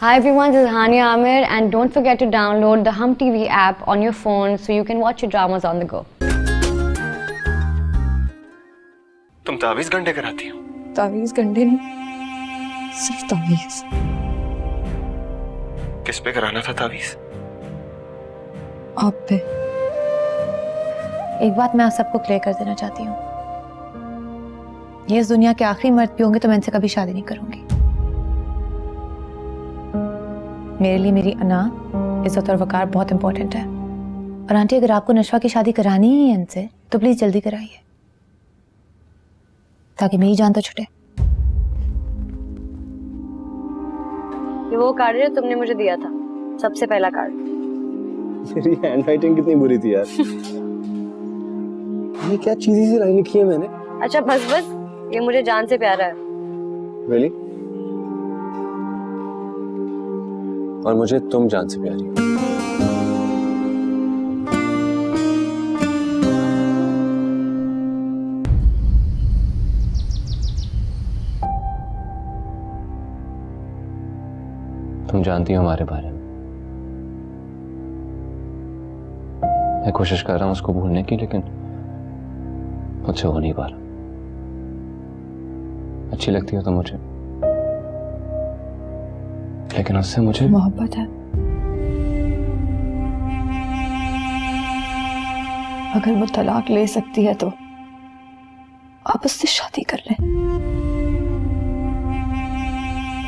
Hi everyone, this is Hania Amir and don't forget to download the Hum TV app on your phone so you can watch your dramas on the go. तुम तावीज़ गंडे कराती हो? तावीज़ गंडे नहीं, सिर्फ तावीज़। किस पे कराना था तावीज़? आप पे। एक बात मैं आप सबको क्लियर कर देना चाहती हूँ, ये इस दुनिया के आखिरी मर्द भी होंगे तो मैं इनसे कभी शादी नहीं करूंगी। मेरे लिए मेरी अना, इज्जत और वकार बहुत इंपॉर्टेंट है। और आंटी, अगर आपको नशवा की शादी करानी ही है इनसे तो प्लीज जल्दी कराइए, ताकि मेरी जान तो छूटे। ये वो कार्ड है जो तुमने मुझे दिया था, सबसे पहला कार्ड। मेरी हैंडराइटिंग कितनी बुरी थी यार। ये क्या चीज़ी सी लाइन लिखी है मैंने? अच्छा बस बस, ये मुझे जान से प्यारा है। Really? और मुझे तुम जान से प्यारी हो। तुम जानती हो हमारे बारे में। मैं कोशिश कर रहा हूं उसको भूलने की, लेकिन मुझसे हो नहीं पा रहा। अच्छी लगती हो तो मुझे, लेकिन उससे मुझे मोहब्बत है। अगर वो तलाक ले सकती है तो आप उससे शादी कर लें।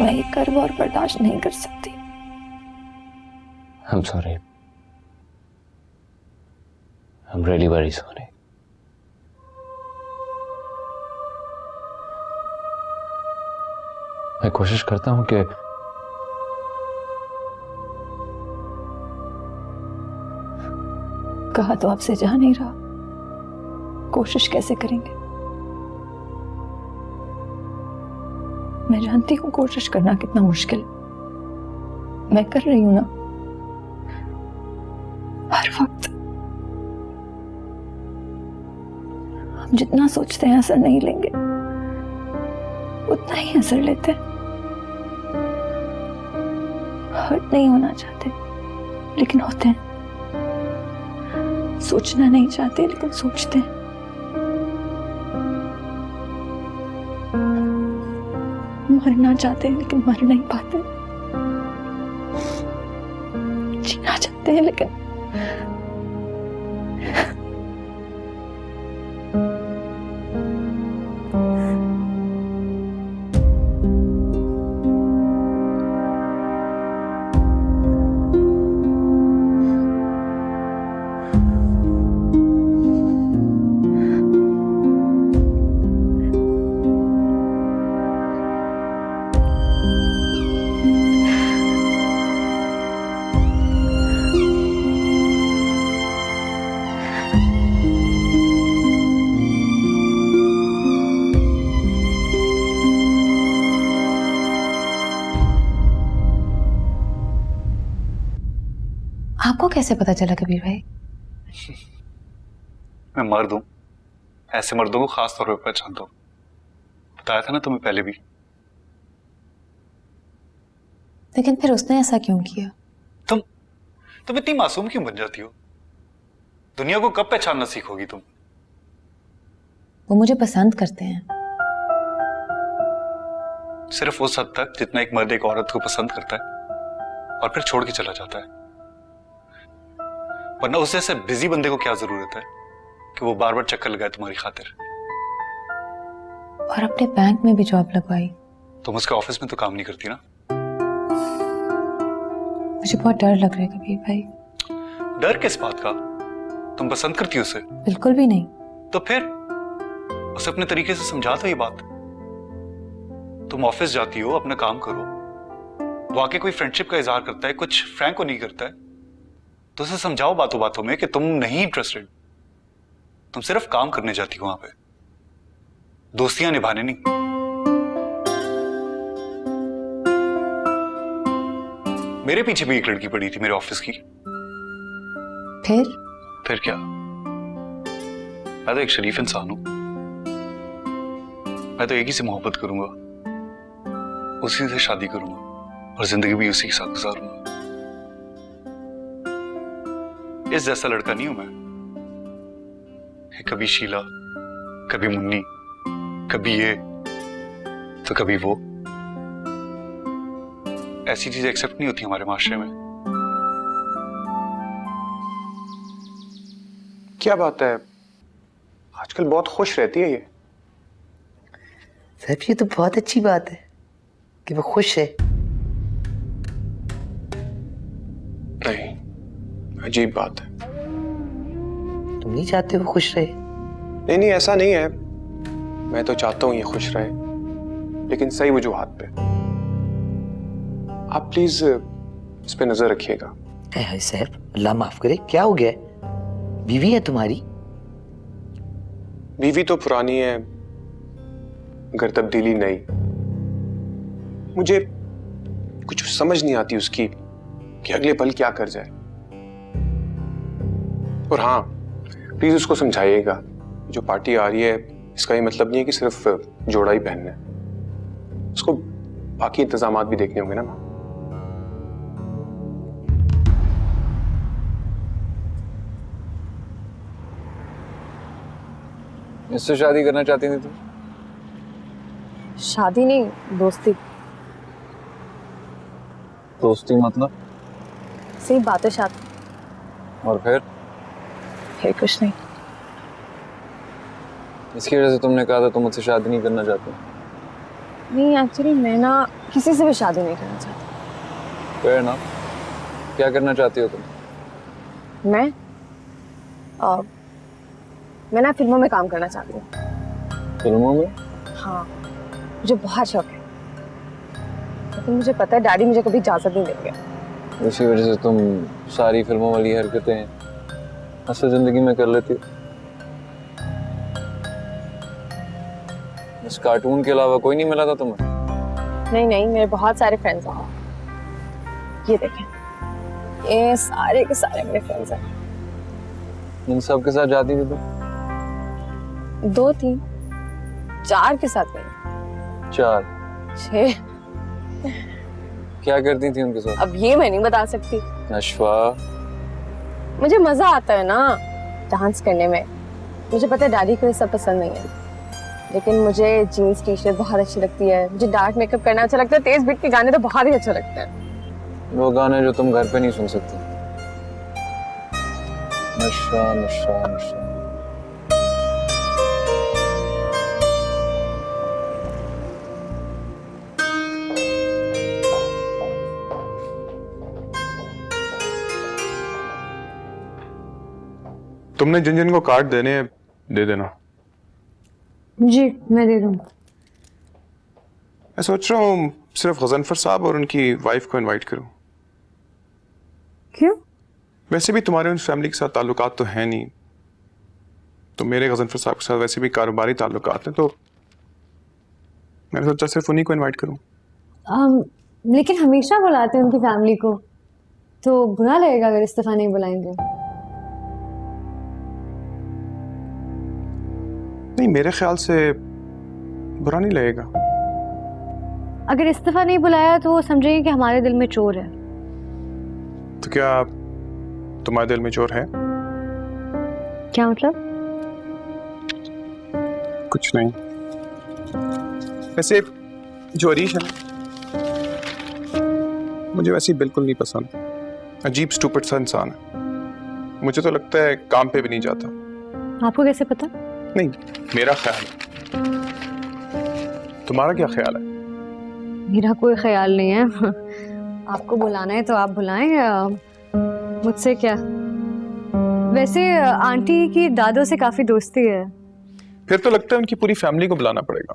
मैं ये कर्व और बर्दाश्त नहीं कर सकती। I'm sorry. I'm really very sorry. मैं कोशिश करता हूं कि कहा तो आपसे जा नहीं रहा, कोशिश कैसे करेंगे? मैं जानती हूँ कोशिश करना कितना मुश्किल, मैं कर रही हूं ना हर वक्त। हम जितना सोचते हैं असर नहीं लेंगे, उतना ही असर लेते हैं। हर्ट नहीं होना चाहते लेकिन होते हैं, सोचना नहीं चाहते लेकिन सोचते हैं। मरना चाहते हैं लेकिन मर नहीं पाते। जीना चाहते हैं लेकिन आपको कैसे पता चला कबीर भाई? मैं मर्द हूँ, ऐसे मर्दों को खास तौर पर पहचानता हूँ। बताया था ना तुम्हें पहले भी। लेकिन फिर उसने ऐसा क्यों किया? तुम इतनी मासूम क्यों बन जाती हो? दुनिया को कब पहचानना सीखोगी तुम? वो मुझे पसंद करते हैं। सिर्फ उस हद तक जितना एक मर्द एक औरत को पसंद करता है और फिर छोड़ के चला जाता है। वरना उस जैसे बिजी बंदे को क्या जरूरत है कि वो बार बार चक्कर लगाए तुम्हारी खातिर। और अपने बैंक में भी जॉब लगवाई। तुम उसके ऑफिस में तो काम नहीं करती ना? मुझे बहुत डर लग रहा है कबीर भाई। डर किस बात का? तुम पसंद करती हो उसे? बिल्कुल भी नहीं। तो फिर उसे अपने तरीके से समझा दो ये बात। तुम ऑफिस जाती हो, अपना काम करो। वो आके कोई फ्रेंडशिप का इजहार करता है, कुछ फ्रैंक को नहीं करता है, तो उसे समझाओ बातों बातों में कि तुम नहीं इंटरेस्टेड। तुम सिर्फ काम करने जाती हो वहां पे, दोस्तियां निभाने नहीं। मेरे पीछे भी एक लड़की पड़ी थी मेरे ऑफिस की। फिर क्या? मैं तो एक शरीफ इंसान हूं। मैं तो एक ही से मोहब्बत करूंगा, उसी से शादी करूंगा। और जिंदगी भी उसी के साथ गुजारूंगा। इस जैसा लड़का नहीं हूं मैं। कभी शीला, कभी मुन्नी, कभी ये तो कभी वो। ऐसी चीजें एक्सेप्ट नहीं होती हमारे माशरे में। क्या बात है, आजकल बहुत खुश रहती है ये। साहब ये तो बहुत अच्छी बात है कि वो खुश है। नहीं, अजीब बात है। तुम नहीं चाहते वो खुश रहे? नहीं नहीं, ऐसा नहीं है। मैं तो चाहता हूं ये खुश रहे, लेकिन सही वजूहात पे। आप प्लीज इस पे नजर रखिएगा। हाय साहब, अल्लाह माफ करे, क्या हो गया? बीवी है तुम्हारी? बीवी तो पुरानी है, मगर तब्दीली नहीं। मुझे कुछ समझ नहीं आती उसकी कि अगले पल क्या कर जाए। और हाँ, प्लीज उसको समझाइएगा, जो पार्टी आ रही है इसका ये मतलब नहीं है कि सिर्फ जोड़ा ही पहनना है। उसको बाकी इंतजामात भी देखने होंगे ना माँ। इससे शादी करना चाहती थी तुम? शादी नहीं, दोस्ती। दोस्ती मतलब? सही बात है, शादी। और फिर कुछ नहीं। इसकी वजह से तुमने कहा था तुम मुझसे शादी नहीं करना चाहते? नहीं, एक्चुअली मैं ना किसी से भी शादी नहीं करना चाहती। फिर ना, क्या करना चाहती हो तुम? मैं मैं ना फिल्मों में काम करना चाहती हूँ। फिल्मों में? हाँ, मुझे बहुत शौक है, लेकिन मुझे पता है डैडी मुझे कभी इजाजत नहीं देंगे। इसी वजह से तुम सारी फिल्मों वाली हरकतें असल जिंदगी में कर लेती हो। इस कार्टून के अलावा कोई नहीं मिला था तुम्हें? नहीं नहीं, मेरे बहुत सारे फ्रेंड्स हैं। ये देखें, ये सारे के सारे मेरे फ्रेंड्स हैं। इन सब के साथ जाती थी तुम? 2 3 4 के साथ नहीं, 4? 6। क्या करती थी उनके साथ? अब ये मैं नहीं बता सकती। नशवा? मुझे मजा आता है ना डांस करने में। मुझे पता है डैडी को ये सब पसंद नहीं है, लेकिन मुझे जीन्स टी शर्ट बहुत अच्छी लगती है। मुझे डार्क मेकअप करना अच्छा लगता है। तेज बीट के गाने तो बहुत ही अच्छा लगता है। वो गाने जो तुम घर पे नहीं सुन सकती। नशा नशा नशा। तुमने जिन जिन को कार्ड देने हैं दे देना। जी मैं दे दूँ। मैं सोच रहा हूँ सिर्फ गजनफर साहब और उनकी वाइफ को इनवाइट करूँ। क्यों? वैसे भी तुम्हारे उन फैमिली के साथ ताल्लुकात तो हैं नहीं, तो मेरे गजनफर साहब के साथ वैसे भी कारोबारी ताल्लुकात हैं, तो मैंने सोचा सिर्फ उन्हीं को इनवाइट करूँ। लेकिन हमेशा बुलाते हैं उनकी फैमिली को, तो बुरा लगेगा अगर इस्तीफा नहीं बुलाएंगे। नहीं, मेरे ख्याल से बुरा नहीं लगेगा। अगर इस्तीफा नहीं बुलाया तो वो समझेंगे कि हमारे दिल में चोर है। तो क्या तुम्हारे दिल में चोर है? क्या मतलब? कुछ नहीं। वैसे जो अरीश है मुझे वैसे बिल्कुल नहीं पसंद। अजीब स्टूपिड सा इंसान है। मुझे तो लगता है काम पे भी नहीं जाता। आपको कैसे पता? नहीं, मेरा ख्याल है। तुम्हारा क्या ख्याल है? मेरा कोई ख्याल नहीं है। आपको बुलाना है तो आप बुलाएं, मुझसे क्या। वैसे आंटी की दादों से काफी दोस्ती है। फिर तो लगता है उनकी पूरी फैमिली को बुलाना पड़ेगा।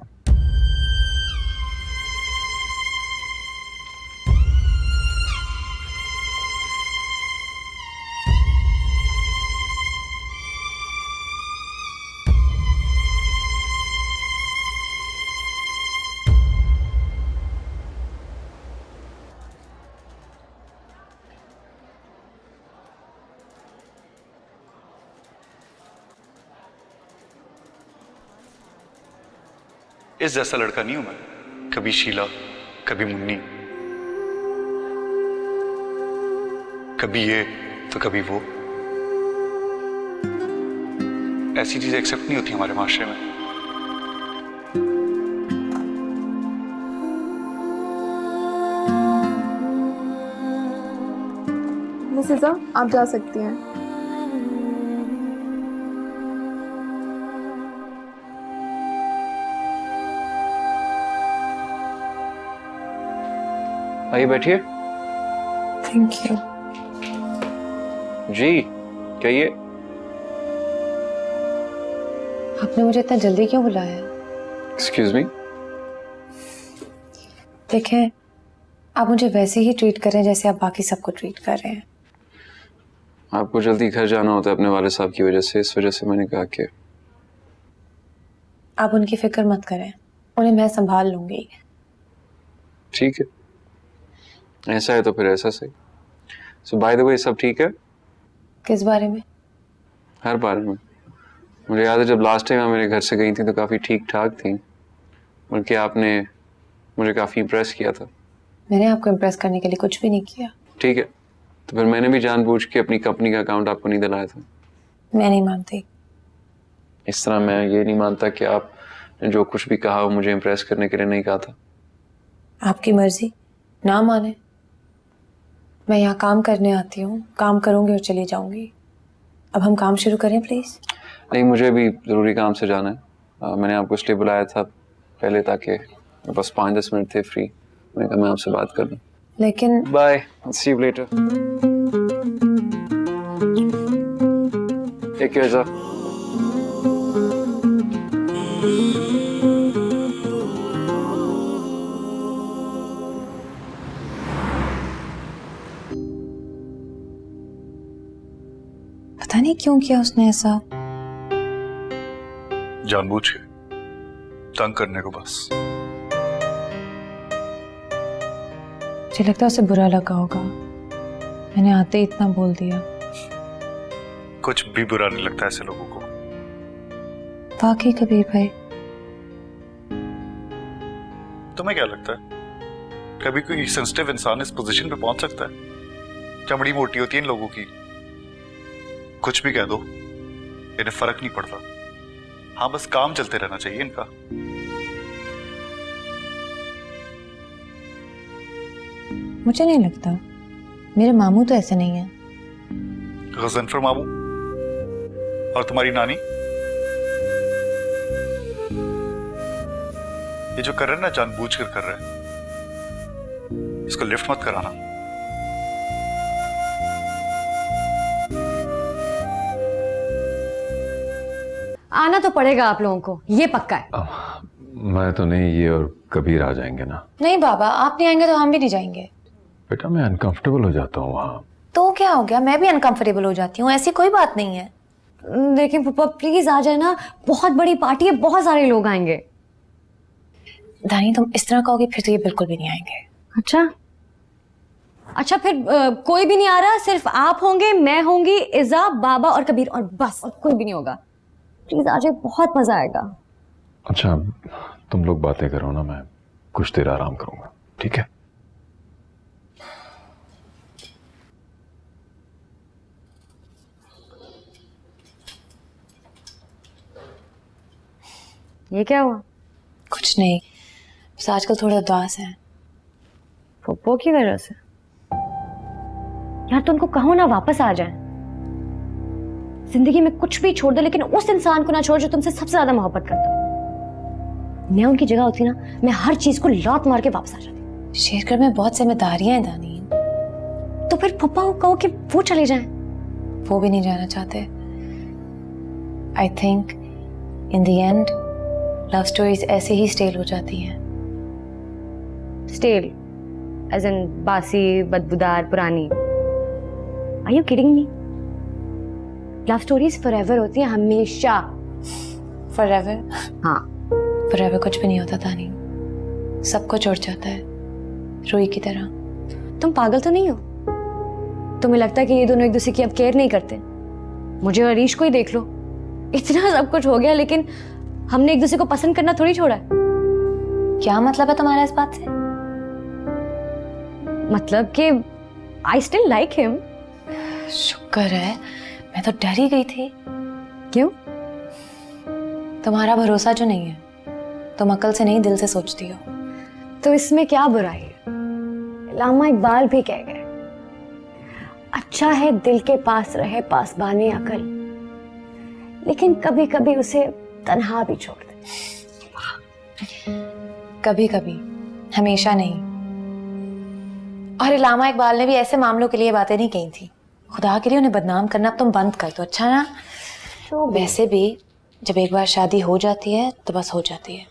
इस जैसा लड़का नहीं हूं मैं। कभी शीला, कभी मुन्नी, कभी ये तो कभी वो। ऐसी चीजें एक्सेप्ट नहीं होती हमारे माशरे में। मिसेस आप जा सकती हैं। आइए बैठिए। Thank you. जी कहिए। आपने मुझे इतना जल्दी क्यों बुलाया? Excuse me. देखें, आप मुझे वैसे ही ट्रीट कर रहे हैं जैसे आप बाकी सबको ट्रीट कर रहे हैं। आपको जल्दी घर जाना होता है अपने वाले साहब की वजह से, इस वजह से मैंने कहा कि आप उनकी फिक्र मत करें, उन्हें मैं संभाल लूंगी। ठीक है, ऐसा है तो फिर ऐसा सही। सो बाय द वे सब ठीक है? किस बारे में? हर बारे में। मुझे याद है जब लास्ट टाइम आप मेरे घर से गई थी तो काफ़ी ठीक ठाक थी, बल्कि आपने मुझे काफ़ी इम्प्रेस किया था। मैंने आपको इम्प्रेस करने के लिए कुछ भी नहीं किया। ठीक है, तो फिर मैंने भी जानबूझ के अपनी कंपनी का अकाउंट आपको नहीं दिलाया था। मैं नहीं मानती। इस तरह मैं ये नहीं मानता कि आपने जो कुछ भी कहा वो मुझे इम्प्रेस करने के लिए नहीं कहा था। आपकी मर्जी, ना माने। मैं यहाँ काम करने आती हूँ, काम करूँगी और चली जाऊँगी। अब हम काम शुरू करें प्लीज़। नहीं, मुझे भी ज़रूरी काम से जाना है। मैंने आपको इसलिए बुलाया था पहले ताकि मेरे पास 5-10 मिनट थे फ्री। मैंने कहा मैं आपसे बात कर लूँ। लेकिन bye, see you later. Take care sir. पता नहीं क्यों किया उसने ऐसा। जानबूझ के तंग करने को बस। मुझे लगता है उसे बुरा लगा होगा, मैंने आते ही इतना बोल दिया। कुछ भी बुरा नहीं लगता ऐसे लोगों को। वाकई कबीर भाई। तुम्हें क्या लगता है कभी कोई सेंसिटिव इंसान इस पोजीशन पे पहुंच सकता है? चमड़ी मोटी होती है इन लोगों की। कुछ भी कह दो इन्हें फर्क नहीं पड़ता। हाँ, बस काम चलते रहना चाहिए इनका। मुझे नहीं लगता, मेरे मामू तो ऐसे नहीं है। गजनफर मामू और तुम्हारी नानी, ये जो कर रहे हैं ना जानबूझ कर रहे हैं। इसको लिफ्ट मत कराना। आना तो पड़ेगा आप लोगों को, ये पक्का है। मैं तो नहीं, ये और कबीर आ जाएंगे ना। नहीं बाबा, आप नहीं आएंगे तो हम भी नहीं जाएंगे। बेटा मैं अनकंफर्टेबल हो जाता हूँ वहाँ। तो क्या हो गया, मैं भी अनकंफर्टेबल हो जाती हूँ, ऐसी कोई बात नहीं है। लेकिन पापा प्लीज आ जाए ना, बहुत बड़ी पार्टी है, बहुत सारे लोग आएंगे। दानी तुम इस तरह कहोगे फिर तो ये बिल्कुल भी नहीं आएंगे। अच्छा अच्छा, फिर कोई भी नहीं आ रहा, सिर्फ आप होंगे, मैं होंगी, इज़ा, बाबा और कबीर, और बस, और कोई भी नहीं होगा। प्लीज आ जाए, बहुत मजा आएगा। अच्छा तुम लोग बातें करो ना, मैं कुछ देर आराम करूंगा, ठीक है? ये क्या हुआ? कुछ नहीं, बस आजकल थोड़े उदास हैं। पप्पो की वजह से? यार तो उनको कहो ना वापस आ जाए। जिंदगी में कुछ भी छोड़ दो, लेकिन उस इंसान को ना छोड़ जो तुमसे सबसे ज्यादा मोहब्बत करता हो। मैं उनकी जगह होती ना, मैं हर चीज को लात मार के वापस आ जाती। शेरगढ़ में बहुत जिम्मेदारियां हैं दानी। तो फिर पप्पा को कहो कि वो चले जाएं। वो भी नहीं जाना चाहते। I think in the end love stories ऐसे ही स्टेल हो जाती हैं। स्टेल एज इन बासी, बदबूदार, पुरानी? Are you kidding me? Love stories forever होती हैं, हमेशा। फॉरएवर? हाँ। फॉरएवर कुछ भी नहीं होता दानी, सब कुछ उड़ जाता है रुई की तरह। तुम पागल तो नहीं हो? तुम्हें लगता है कि ये दोनों एक दूसरे की अब केयर नहीं करते? मुझे और अरीश को ही देख लो, इतना सब कुछ हो गया, लेकिन हमने एक दूसरे को पसंद करना थोड़ी छोड़ा है। क्या मतलब है तुम्हारा इस बात से? मतलब कि आई स्टिल लाइक हिम, शुक्र है, मैं तो डर ही गई थी। क्यों? तुम्हारा भरोसा जो नहीं है, तुम अकल से नहीं दिल से सोचती हो। तो इसमें क्या बुराई है? अल्लामा इकबाल भी कह गए, अच्छा है दिल के पास रहे पासबाने अकल, लेकिन कभी कभी उसे तन्हा भी छोड़ दे। कभी कभी, हमेशा नहीं। और अल्लामा इकबाल ने भी ऐसे मामलों के लिए बातें नहीं कही थी। खुदा के लिए उन्हें बदनाम करना अब तुम बंद कर दो, अच्छा ना? वैसे भी जब एक बार शादी हो जाती है तो बस हो जाती है,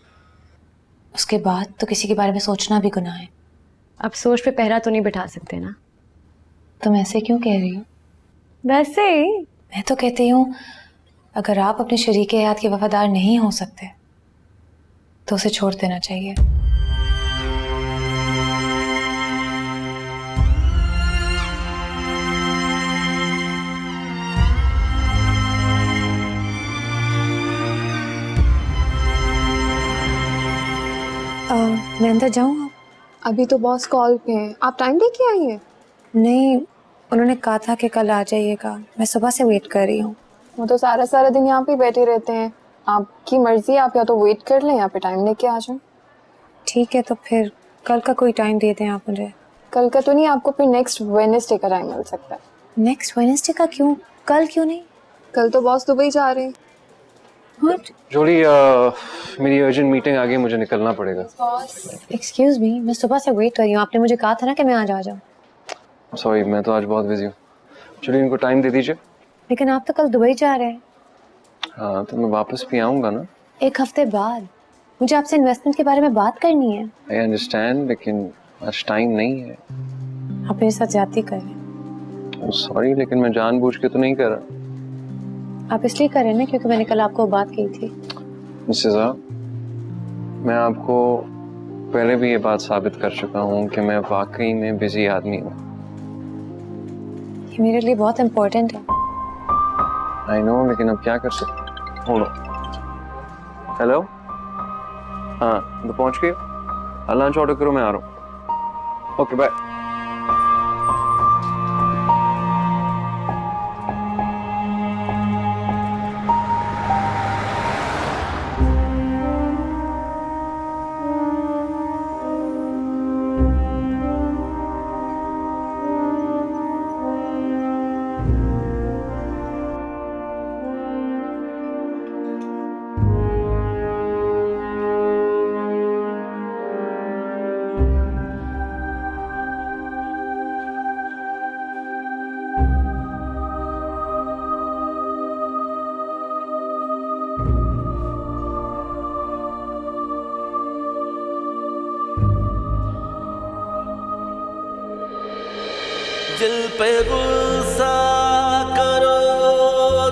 उसके बाद तो किसी के बारे में सोचना भी गुनाह है। अब सोच पे पहरा तो नहीं बिठा सकते ना। तुम ऐसे क्यों कह रही हो? वैसे ही। मैं तो कहती हूँ, अगर आप अपने शरीके हयात के वफादार नहीं हो सकते तो उसे छोड़ देना चाहिए। मैं अंदर जाऊँ? अभी तो बॉस कॉल पे हैं, आप टाइम लेके आई हैं? नहीं, उन्होंने कहा था कि कल आ जाइएगा। मैं सुबह से वेट कर रही हूँ। वो तो सारा सारा दिन यहाँ पे बैठे रहते हैं। आपकी मर्जी, आप या तो वेट कर लें या फिर टाइम लेके आ जाएं। ठीक है, तो फिर कल का कोई टाइम दे दें आप मुझे। कल का तो नहीं, आपको फिर नेक्स्ट वेडनेसडे का टाइम मिल सकता है। नेक्स्ट वेडनेसडे का क्यों? कल क्यों नहीं? कल तो बॉस दुबई जा रहे हैं। जोली, मेरी अर्जेंट मीटिंग आ गई, मुझे निकलना पड़ेगा। एक्सक्यूज मी, मैं सुबह से वेट कर रही हूँ। आपने मुझे कहा था ना कि मैं आज आ जाऊँ। सॉरी, मैं तो आज बहुत बिजी हूँ। जोली, इनको टाइम दे दीजिए। लेकिन आप तो कल दुबई जा रहे हैं। हाँ, तो मैं वापस भी आऊँगा ना। एक हफ्ते बाद। मुझे आपसे इन्वेस्टमेंट के बारे में बात करनी है। आई अंडरस्टैंड, लेकिन आज टाइम नहीं है। आप मेरे साथ ज्यादती कर रहे हैं। सॉरी, लेकिन मैं जानबूझ के तो नहीं कर रहा। आप इसलिए कर रहे हैं ना क्योंकि मैंने कल आपको बात की थी। मिसेस साहब, मैं आपको पहले भी ये बात साबित कर चुका हूँ कि मैं वाकई में बिजी आदमी हूँ। ये मेरे लिए बहुत इम्पोर्टेंट है। आई नो, लेकिन अब क्या कर सकते? Hold on. हेलो, हाँ तो पहुँच गए? लंच ऑर्डर करो, मैं आ रहा हूँ। Okay bye. दिल पे गुस्सा करो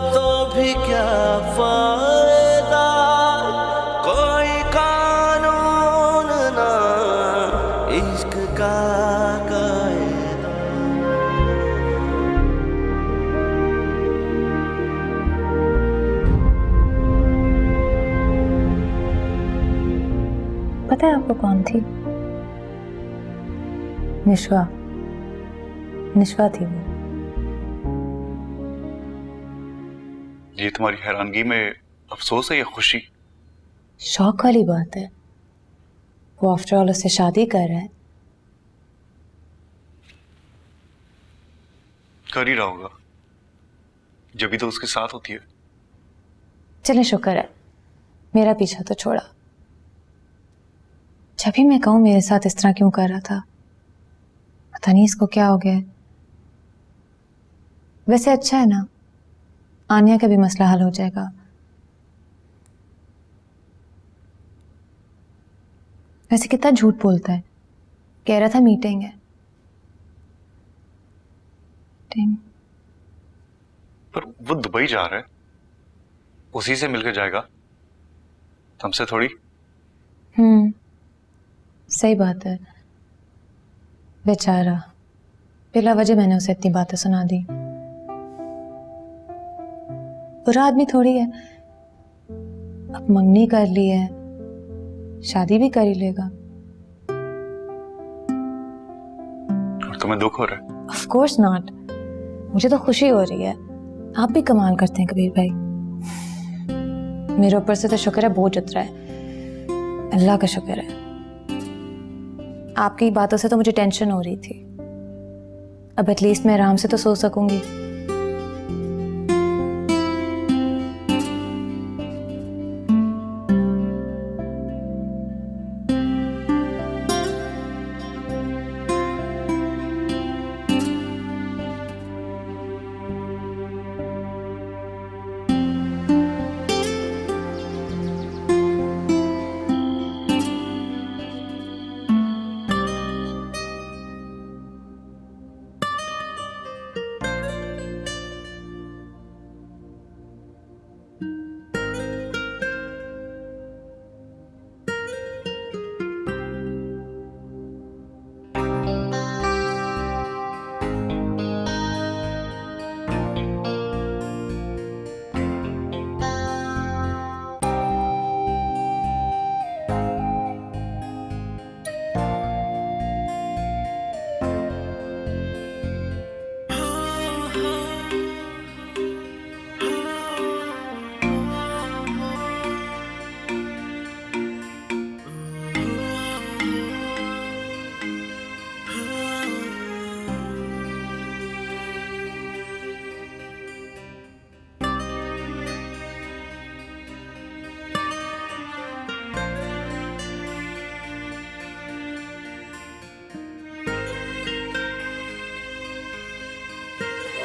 तो भी क्या फायदा, कोई कानून ना इश्क का कायदा। पता है आपको कौन थी? निशवा। निशवा थी वो। ये तुम्हारी हैरानगी में अफसोस है या खुशी? शौक वाली बात है। वो आफ्टर ऑल उससे शादी कर रहा है। कर ही रहा होगा, जब भी तो उसके साथ होती है। चले, शुक्र है मेरा पीछा तो छोड़ा। जब भी मैं कहूं मेरे साथ इस तरह क्यों कर रहा था, पता नहीं इसको क्या हो गया है। वैसे अच्छा है ना, आनिया का भी मसला हल हो जाएगा। वैसे कितना झूठ बोलता है, कह रहा था मीटिंग है। पर वो दुबई जा रहा है, उसी से मिलकर जाएगा, हमसे थोड़ी। सही बात है। बेचारा, बिला वजह मैंने उसे इतनी बातें सुना दी। बुरा आदमी थोड़ी है। अब मंगनी कर ली है, शादी भी कर ही लेगा। और तुम्हें दुख हो रहा है? Of course not. मुझे तो खुशी हो रही है। आप भी कमाल करते हैं कबीर भाई। मेरे ऊपर से तो शुक्र है बोझ उतरा है, अल्लाह का शुक्र है। आपकी बातों से तो मुझे टेंशन हो रही थी, अब एटलीस्ट मैं आराम से तो सो सकूंगी।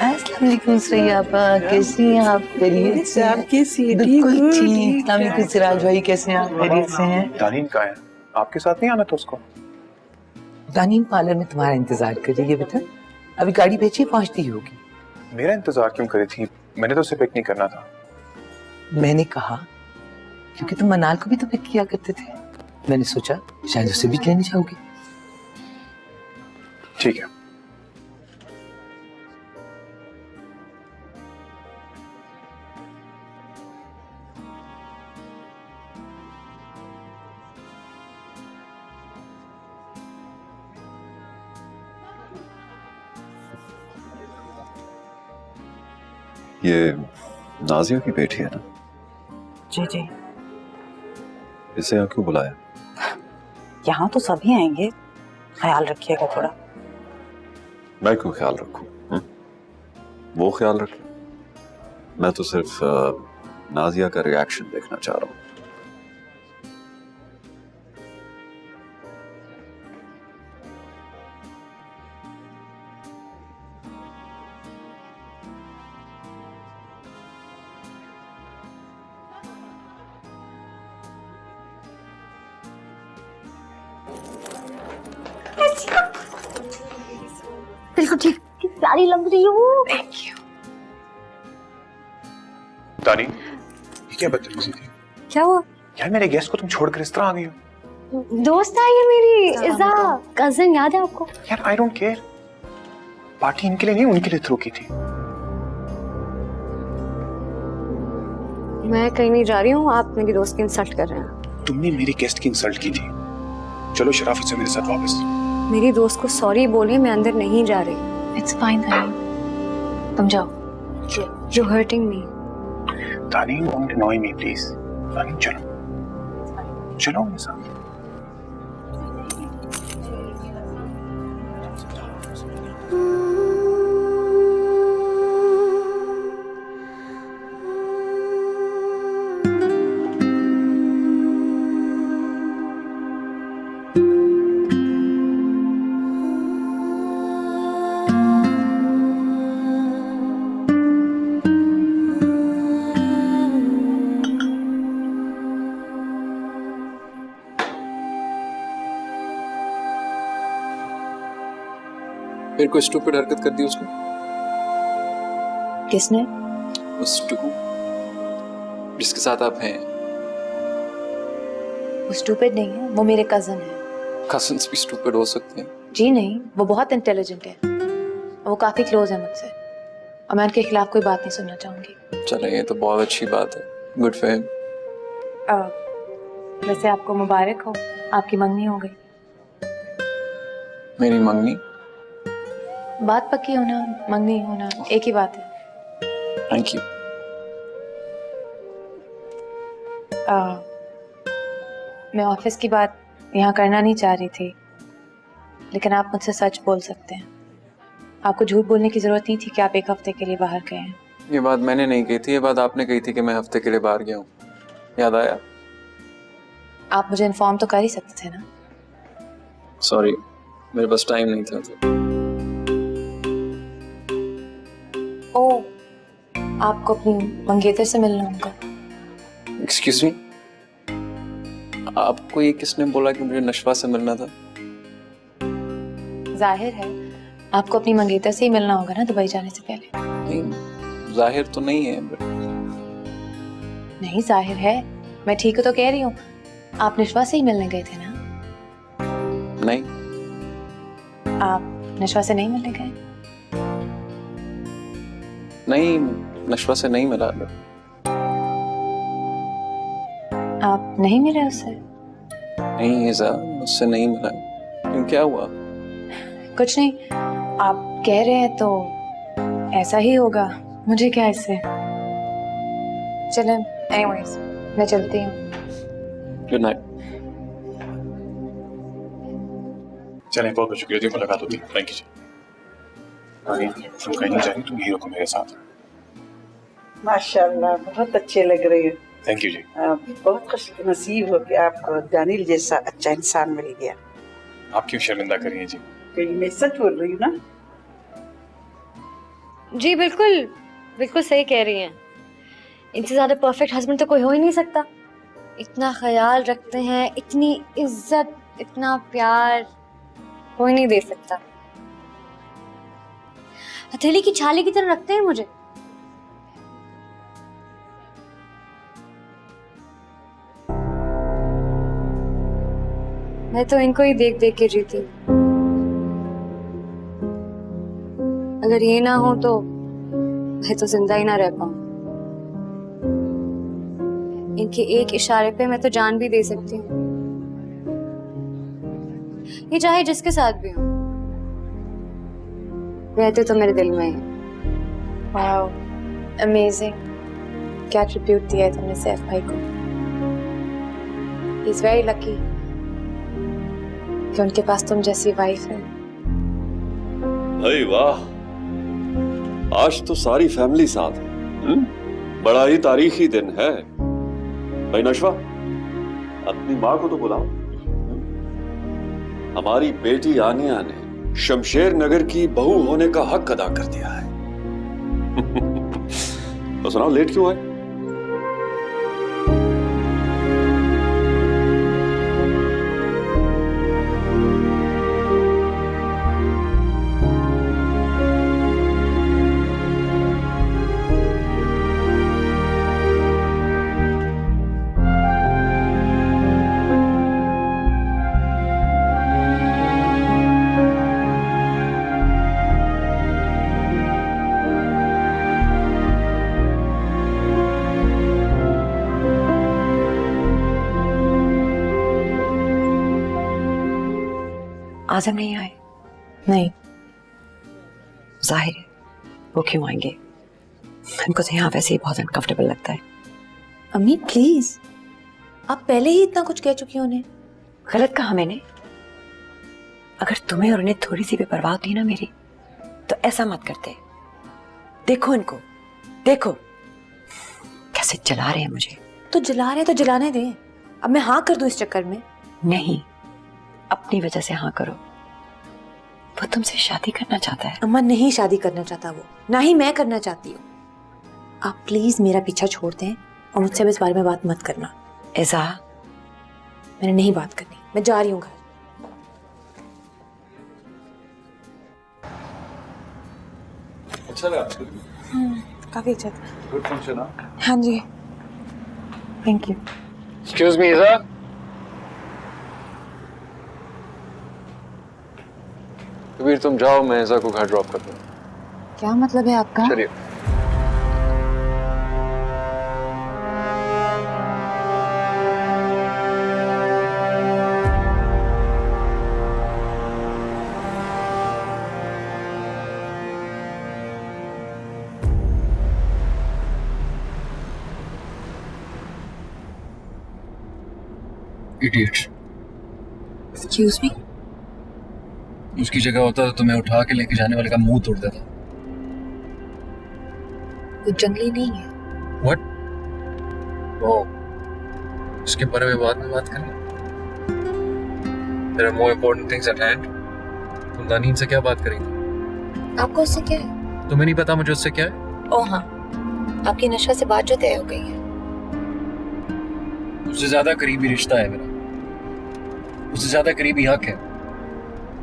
अस्सलाम वालेकुम सैय्यदा, कैसी हैं आप? खैरियत से हैं? बिल्कुल ठीक। अस्सलाम वालेकुम सिराज भाई, कैसे हैं आप? खैरियत से हैं? दानीन कहाँ है? आपके साथ नहीं आना था उसको? दानीन पार्लर में तुम्हारा इंतजार कर रही है बेटा, अभी गाड़ी भेजी पहुंचती ही होगी। मेरा इंतजार क्यों करी थी? मैंने तो उसे पिक नहीं करना था। मैंने कहा क्योंकि तुम मनाल को भी तो पिक किया करते थे, मैंने सोचा शायद उसे भी लेने जाओगी। ठीक है। ये नाजिया की बेटी है ना? जी जी। इसे यहाँ क्यों बुलाया? यहाँ तो सभी आएंगे, ख्याल रखिएगा थोड़ा। मैं क्यों ख्याल रखूं? वो ख्याल रखे। मैं तो सिर्फ नाजिया का रिएक्शन देखना चाह रहा हूँ। बिल्कुल ठीक, प्यारी लग रही हो। Thank you. दानीन, ये क्या बदतमीजी थी? क्या हुआ? यार मेरे गेस्ट को तुम छोड़कर इस तरह आ गई हो। दोस्त आई है मेरी, इज़ा कजिन, याद है आपको? यार आई डोंट केयर, पार्टी इनके लिए नहीं उनके लिए थ्रो की थी। मैं कहीं नहीं जा रही हूँ, आप मेरी दोस्त की इंसल्ट कर रहे हैं। तुमने मेरी गेस्ट की इंसल्ट की थी। चलो शराफत से मेरे साथ वापस। मेरी दोस्त को सॉरी बोलिए, मैं अंदर नहीं जा रही। इट्स फाइन दानीन, तुम जाओ। You hurting me. दानीन, don't अनॉय me please. दानीन चलो, चलो मेरे साथ। मेरे को स्टूपिड हरकत कर दी उसने। किसने? उस टुकू जिसके साथ आप हैं। वो स्टूपिड नहीं है, वो मेरे कजन है। कजन्स भी स्टूपिड हो सकते हैं। जी नहीं, वो बहुत इंटेलिजेंट है, वो काफी क्लोज है मुझसे, और मैं उनके खिलाफ कोई बात नहीं सुनना चाहूंगी। चले, ये तो बहुत अच्छी बात है। Good for him. वैसे आपको मुबारक हो, आपकी मंगनी हो गई। मेरी मंगनी? बात पक्की होना मंगनी होना एक ही बात है। Thank you. मैं ऑफिस की बात यहाँ करना नहीं चाह रही थी, लेकिन आप मुझसे सच बोल सकते हैं। आपको झूठ बोलने की जरूरत नहीं थी कि आप एक हफ्ते के लिए बाहर गए हैं। ये बात मैंने नहीं कही थी, ये बात आपने कही थी कि मैं हफ्ते के लिए बाहर गया हूँ। याद आया? आप मुझे इन्फॉर्म तो कर ही सकते थे ना। सॉरी, मेरे पास टाइम नहीं था तो। ओ, आपको अपनी मंगेतर से मिलना होगा। एक्सक्यूज मी, आपको ये किसने बोला कि मुझे नशवा से मिलना था? जाहिर है आपको अपनी मंगेतर से ही मिलना होगा ना दुबई जाने से पहले। नहीं, जाहिर तो नहीं है बट नहीं जाहिर है, मैं ठीक तो कह रही हूँ। आप नशवा से ही मिलने गए थे ना? नहीं। आप नशवा से नहीं मिलने गए? नहीं, नशवा से नहीं मिला। आप नहीं मिले उससे? नहीं ईज़ा, उससे नहीं मिला। क्यों, क्या हुआ? कुछ नहीं, आप कह रहे हैं तो ऐसा ही होगा, मुझे क्या इससे। चलें, एनीवेज मैं चलती हूँ। Good night. चलें, बहुत बहुत शुक्रिया जी, मुलाकात होती है। थैंक यू जी। तुम कहीं नहीं जाएंगे, तुम यही रखो मेरे साथ। माशाल्लाह, बहुत अच्छे लग रहे हैं। थैंक यू जी। बहुत खुश नसीब हो कि आपको दानिल जैसा अच्छा इंसान मिल गया। आप क्यों शर्मिंदा करिए जी? कहीं मैं सच बोल रही हूँ ना? जी बिल्कुल, बिल्कुल सही कह रही हैं। इनसे ज्यादा परफेक्ट हस्बैंड तो कोई हो ही नहीं सकता। इतना ख्याल रखते हैं, इतनी इज्जत, इतना प्यार कोई नहीं दे सकता। हथेली की छाली की तरह रखते हैं मुझे। मैं तो इनको ही देख देख के जीती हूँ। अगर ये ना हो तो मैं तो जिंदा ही ना रह पाऊं। इनके एक इशारे पे मैं तो जान भी दे सकती हूँ। ये चाहे जिसके साथ भी हो, रहते तो मेरे दिल में ही। Wow, amazing. क्या ट्रिब्यूट दिया है तुमने सैफ भाई को। ही इज वेरी लकी कि उनके पास तुम जैसी वाइफ है। भाई वाह, आज तो सारी फैमिली साथ है। बड़ा ही तारीखी दिन है। भाई नशवा, अपनी माँ को तो बुलाओ। हमारी बेटी आनिया ने शमशेर नगर की बहू होने का हक अदा कर दिया है। तो सुनाओ, लेट क्यों आए? आजम नहीं आए? नहीं, जाहिर है, वो क्यों आएंगे? उनको तो यहाँ वैसे ही बहुत अनकंफर्टेबल लगता है। अम्मी प्लीज, आप पहले ही इतना कुछ कह चुकी हो उन्हें। गलत कहा मैंने? अगर तुम्हें और उन्हें थोड़ी सी भी परवाह होती ना मेरी, तो ऐसा मत करते। देखो इनको, देखो कैसे जला रहे हैं मुझे। तो जला रहे तो जलाने दे। अब मैं हाँ कर दूं इस चक्कर में? नहीं, अपनी वजह से हाँ करो। वो तुमसे शादी करना चाहता है। अम्मा नहीं शादी करना चाहता वो, ना ही मैं करना चाहती हूँ। आप प्लीज मेरा पीछा छोड़ दें और मुझसे अब इस बारे में बात मत करना। ऐसा मैंने नहीं बात करनी, मैं जा रही हूँ घर। अच्छा लगा? काफी अच्छा था। Good function. हाँ जी, थैंक यू। एक्सक्यूज मी ईज़ा। कबीर तुम जाओ, मैं ईज़ा को घर ड्रॉप कर दूँ। क्या मतलब है आपका? चलिए। इडियट। एक्सक्यूज मी, उसकी जगह होता तो तुम्हें उठा के लेके जाने वाले का मुंह तोड़ देता। कुछ जंगली नहीं है। व्हाट? ओ, इसके बारे में बाद में बात करें। There are more important things at hand. तुम दानीन से क्या बात करेंगे? आपको उससे क्या है? तुम्हें नहीं पता मुझे उससे क्या है? ओह हाँ, आपकी नशा से बात जो तय हो गई है। उससे ज्यादा करीबी रिश्ता है मेरा, उससे ज्यादा करीबी हक है।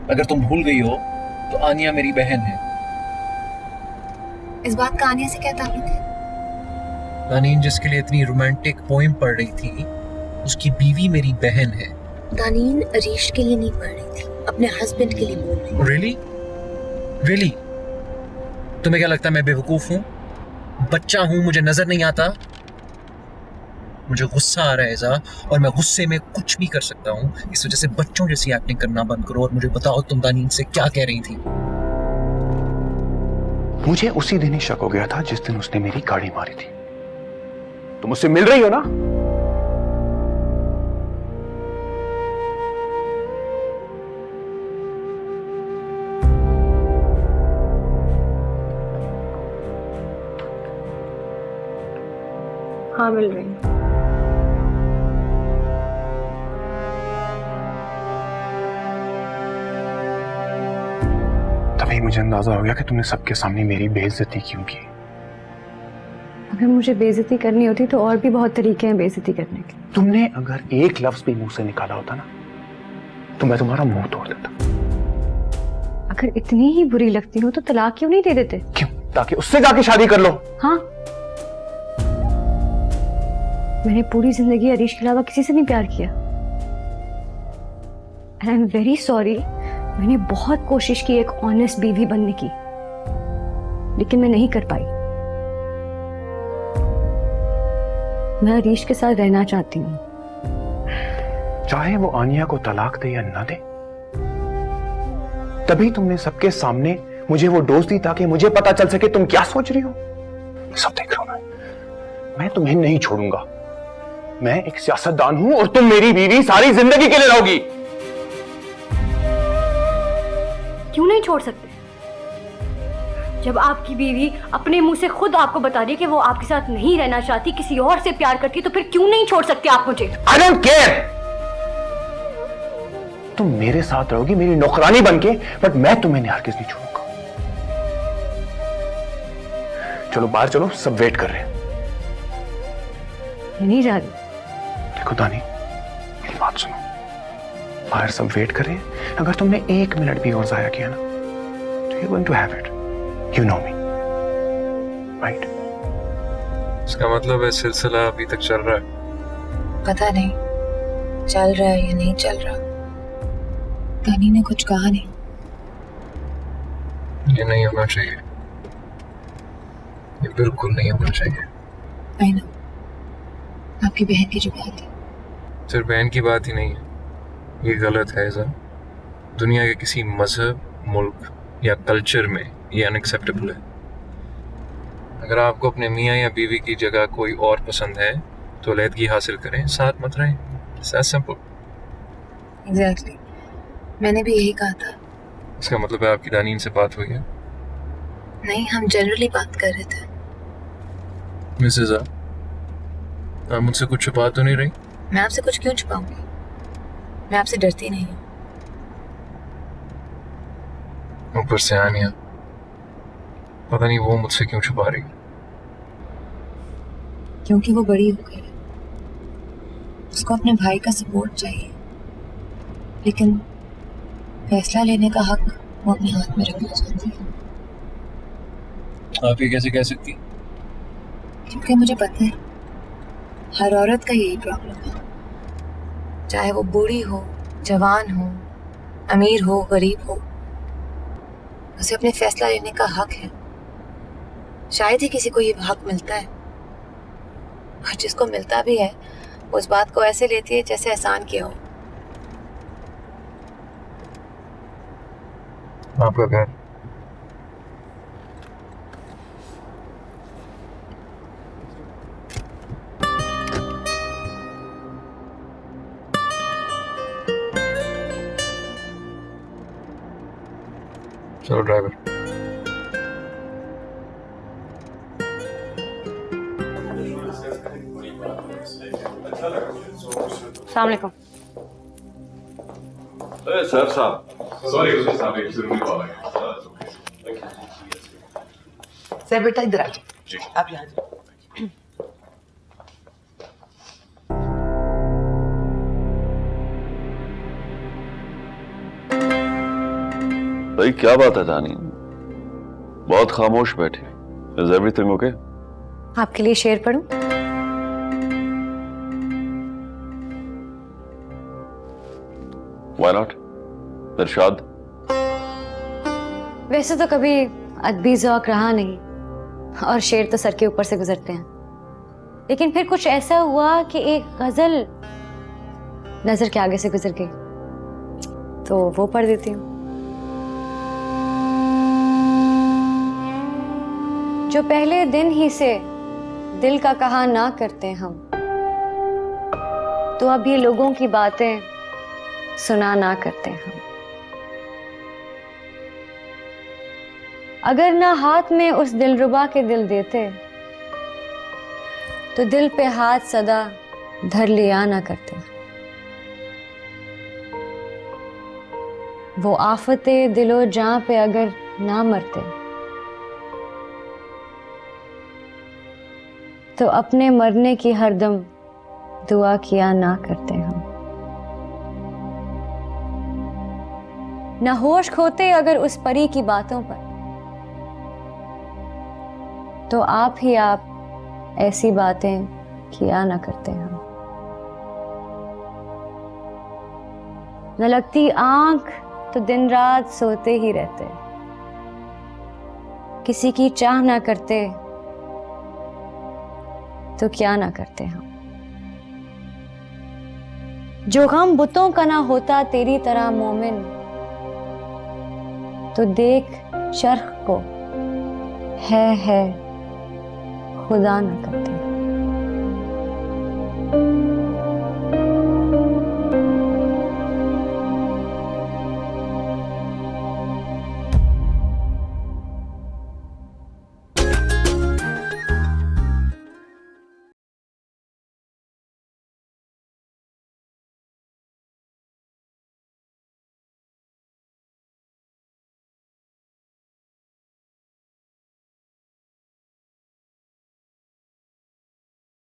अगर तुम भूल गई हो तो आनिया मेरी बहन है। इस बात का आनिया से क्या ताल्लुक है? दानीन जिसके लिए इतनी रोमांटिक पोएम पढ़ रही थी, उसकी बीवी मेरी बहन है। दानीन अरीश के लिए नहीं पढ़ रही थी, अपने हस्बैंड के लिए बोल रही। रियली? रियली? तुम्हें क्या लगता है मैं बेवकूफ हूँ, बच्चा हूँ, मुझे नजर नहीं आता? मुझे गुस्सा आ रहा है ऐसा, और मैं गुस्से में कुछ भी कर सकता हूँ। इस वजह से बच्चों जैसी एक्टिंग करना बंद करो और मुझे बताओ तुम दानीन से क्या कह रही थी। मुझे उसी दिन ही शक हो गया था जिस दिन उसने मेरी गाड़ी मारी थी। तुम उससे मिल रही हो ना? हाँ मिल रही हूँ। तभी मुझे अंदाजा हो गया कि तुमने सबके सामने मेरी बेइज्जती क्यों की। अगर मुझे बेइज्जती करनी होती तो और भी बहुत तरीके हैं बेइज्जती करने के। तुमने अगर एक लफ्ज भी मुंह से निकाला होता ना तो मैं तुम्हारा मुंह तोड़ देता। अगर इतनी ही बुरी लगती हो तो तलाक क्यों नहीं दे देते? क्यों? ताकि उससे जाके शादी कर लो। हाँ, मैंने पूरी जिंदगी अरीश के अलावा किसी से नहीं प्यार किया। I am very sorry. मैंने बहुत कोशिश की एक ऑनेस्ट बीवी बनने की, लेकिन मैं नहीं कर पाई। मैं अरीश के साथ रहना चाहती हूँ। चाहे वो आनिया को तलाक दे या ना दे, तभी तुमने सबके सामने मुझे वो डोज दी ताकि मुझे पता चल सके तुम क्या सोच रही हो। सब देख रहा हूं मैं तुम्हें नहीं छोड़ूंगा। मैं एक सियासतदान हूं और तुम मेरी बीवी सारी जिंदगी के लिए रहोगी। क्यों नहीं छोड़ सकते? जब आपकी बीवी अपने मुंह से खुद आपको बता रही है कि वो आपके साथ नहीं रहना चाहती, किसी और से प्यार करती, तो फिर क्यों नहीं छोड़ सकते आप मुझे? I don't care. तुम मेरे साथ रहोगी मेरी नौकरानी बनके, बट मैं तुम्हें हरगिज़ नहीं छोड़ूंगा। चलो बाहर चलो, सब वेट कर रहे हैं। मैं नहीं जा रही। देखो दानी, मेरी बात सुनो। बाहर सब वेट कर रहे हैं। अगर तुमने एक मिनट भी और जाया किया ना तो you're going to have it. You know me, right? इसका मतलब है सिलसिला अभी तक चल रहा है? पता नहीं चल रहा है या नहीं चल रहा। दानी ने कुछ कहा नहीं। ये नहीं होना चाहिए, ये बिल्कुल नहीं होना चाहिए। आई नो, आपकी बहन की जो बात है। सिर्फ बहन की बात ही नहीं है, ये गलत है ऐसा। दुनिया के किसी मजहब, मुल्क या कल्चर में ये अनएक्सेप्टेबल है। अगर आपको अपने मियाँ या बीवी की जगह कोई और पसंद है तो अलहदगी हासिल करें, साथ मत रहें। That's simple. एग्जैक्टली, मैंने भी यही कहा था। इसका मतलब है आपकी दानीन से बात हुई है? नहीं, हम जनरली बात कर रहे थे। मिसेज आप मुझसे कुछ छुपा तो नहीं रही? मैं आपसे कुछ क्यों छुपाऊंगी? मैं आपसे डरती नहीं हूँ। ऊपर से आनिया, पता नहीं वो मुझसे क्यों छुपा रही है। क्योंकि वो बड़ी हो गई है, उसको अपने भाई का सपोर्ट चाहिए, लेकिन फैसला लेने का हक वो अपने हाथ में रखना चाहती है। आप ये कैसे कह सकती? क्योंकि मुझे पता है हर औरत का यही प्रॉब्लम है। चाहे वो बूढ़ी हो, जवान हो, अमीर हो, गरीब हो, उसे अपने फैसला लेने का हक है। शायद ही किसी को ये हक मिलता है, और जिसको मिलता भी है वो उस बात को ऐसे लेती है जैसे एहसान किया हो। आपका घर? चलो ड्राइवर। अस्सलाम वालेकुम। सर साहब, सर बेटा इधर आ जाओ, आप यहाँ जाओ। भाई क्या बात है दानी, बहुत खामोश बैठे। Is everything okay? आपके लिए शेर पढ़ूं? Why not? इरशाद। वैसे तो कभी अदबी ज़ौक रहा नहीं और शेर तो सर के ऊपर से गुजरते हैं, लेकिन फिर कुछ ऐसा हुआ कि एक गजल नजर के आगे से गुजर गई, तो वो पढ़ देती हूँ। जो पहले दिन ही से दिल का कहा ना करते हम, तो अब ये लोगों की बातें सुना ना करते हम। अगर ना हाथ में उस दिलरुबा के दिल देते, तो दिल पे हाथ सदा धर लिया ना करते। वो आफते दिलो जां पे अगर ना मरते, तो अपने मरने की हरदम दुआ किया ना करते हम। न होश खोते अगर उस परी की बातों पर, तो आप ही आप ऐसी बातें किया ना करते हम। न लगती आंख तो दिन रात सोते ही रहते, किसी की चाह ना करते तो क्या ना करते हम। जो गम बुतों का ना होता तेरी तरह मोमिन, तो देख शर्ख को है खुदा ना करते।